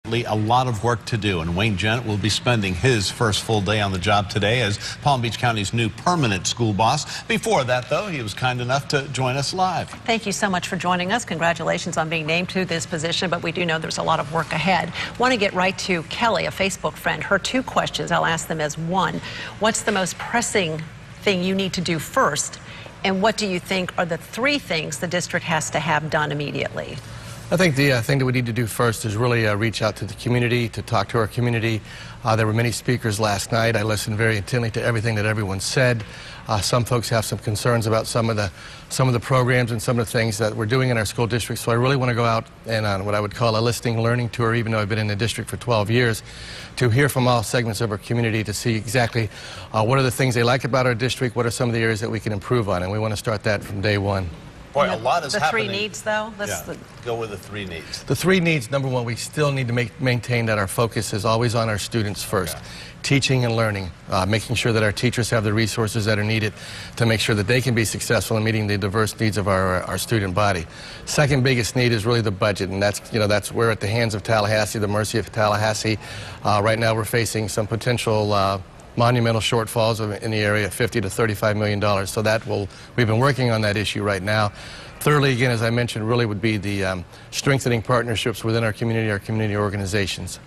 A lot of work to do, and Wayne Jennett will be spending his first full day on the job today as Palm Beach County's new permanent school boss. Before that, though, he was kind enough to join us live. Thank you so much for joining us. Congratulations on being named to this position, but we do know there's a lot of work ahead. Want to get right to Kelly, a Facebook friend. Her two questions, I'll ask them as one. What's the most pressing thing you need to do first, and what do you think are the three things the district has to have done immediately? I think the thing that we need to do first is really reach out to the community, to talk to our community. There were many speakers last night. I listened very intently to everything that everyone said. Some folks have some concerns about some of the programs and some of the things that we're doing in our school district. So I really want to go out and on what I would call a listening learning tour, even though I've been in the district for 12 years, to hear from all segments of our community to see exactly what are the things they like about our district, what are some of the areas that we can improve on, and we want to start that from day one. Boy, a lot is happening. The three needs, though? Go with the three needs. The three needs, number one, we still need to maintain that our focus is always on our students first. Okay. Teaching and learning, making sure that our teachers have the resources that are needed to make sure that they can be successful in meeting the diverse needs of our student body. Second biggest need is really the budget, and that's we're at the hands of Tallahassee, the mercy of Tallahassee. Right now we're facing some potential monumental shortfalls in the area of $50 to $35 million. So we've been working on that issue right now. Thirdly, again, as I mentioned, really would be the strengthening partnerships within our community organizations.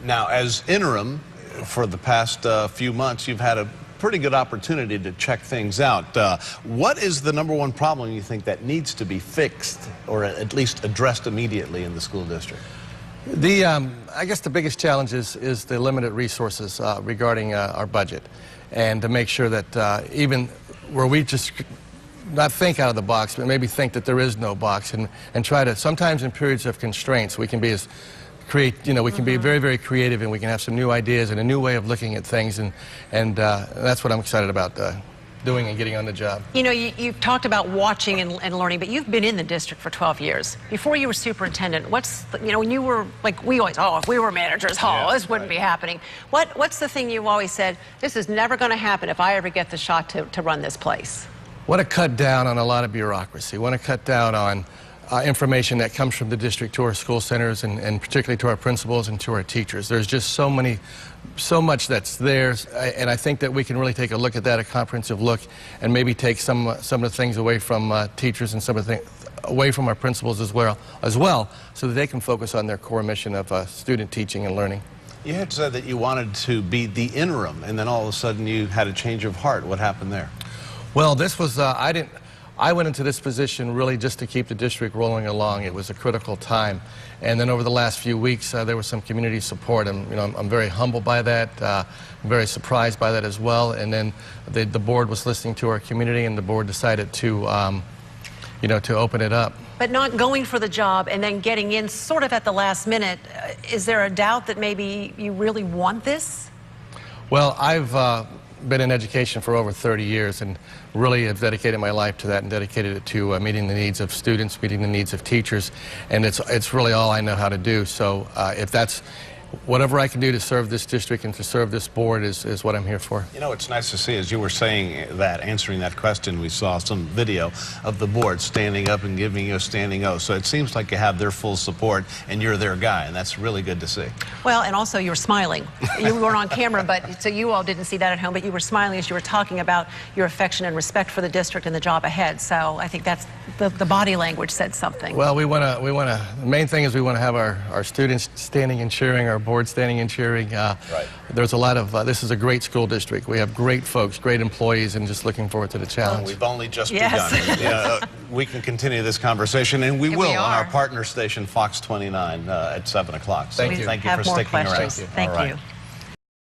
Now, as interim, for the past few months, you've had a pretty good opportunity to check things out. What is the number one problem you think that needs to be fixed or at least addressed immediately in the school district? I guess the biggest challenge is the limited resources regarding our budget, and to make sure that even where we just not think out of the box, but maybe think that there is no box, and try to, sometimes in periods of constraints, we can be we can be very, very creative, and we can have some new ideas and a new way of looking at things, and that's what I'm excited about doing and getting on the job. You know, you talked about watching and learning, but you've been in the district for 12 years. Before you were superintendent, when you were, like we always, if we were managers, this wouldn't be happening. What's the thing you always said, this is never going to happen if I ever get the shot to run this place? Want to cut down on a lot of bureaucracy. Want to cut down on information that comes from the district to our school centers, and particularly to our principals and to our teachers. There's just so much that's there, and I think that we can really take a look at that, a comprehensive look, and maybe take some of the things away from teachers and some of the things away from our principals as well, so that they can focus on their core mission of student teaching and learning. You had said that you wanted to be the interim, and then all of a sudden you had a change of heart. What happened there? Well, this was, I went into this position really just to keep the district rolling along. It was a critical time. And then over the last few weeks, there was some community support. And, I'm very humbled by that. I'm very surprised by that as well. And then the board was listening to our community, and the board decided to, to open it up. But not going for the job and then getting in sort of at the last minute, is there a doubt that maybe you really want this? Well, I've been in education for over 30 years and really have dedicated my life to that, and dedicated it to meeting the needs of students, meeting the needs of teachers, and it's really all I know how to do. So if that's whatever I can do to serve this district and to serve this board is what I'm here for. You know, it's nice to see, as you were saying that, answering that question, we saw some video of the board standing up and giving you a standing O. So it seems like you have their full support and you're their guy, and that's really good to see. Well, and also you're smiling. You weren't on camera, but so you all didn't see that at home, but you were smiling as you were talking about your affection and respect for the district and the job ahead. So I think that's the body language said something. Well, the main thing is we want to have our students standing and cheering, our board standing and cheering. Right. There's a lot of, this is a great school district. We have great folks, great employees, and just looking forward to the challenge. Well, we've only just begun. We can continue this conversation, and we will on our partner station, Fox 29, at 7 o'clock. So Thank you. Thank you for sticking around. Thank you.